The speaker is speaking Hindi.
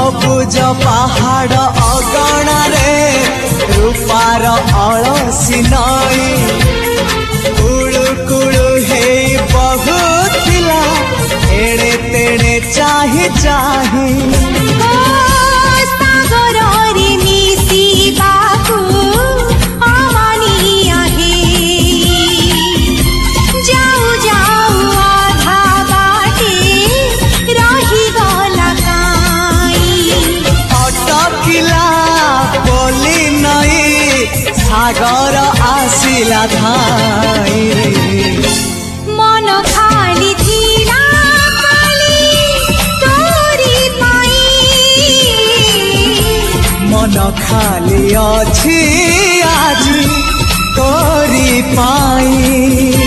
सबुज पहाड़ अगणा रे रूपार अलसी नई कुड़ु कुड़ु हे बहुत थिला एड़े तेड़े चाही चाही सागर आसिला धाई मन खाली थिला खाली तोरी पाई मन खाली अछि आज तोरी पाई।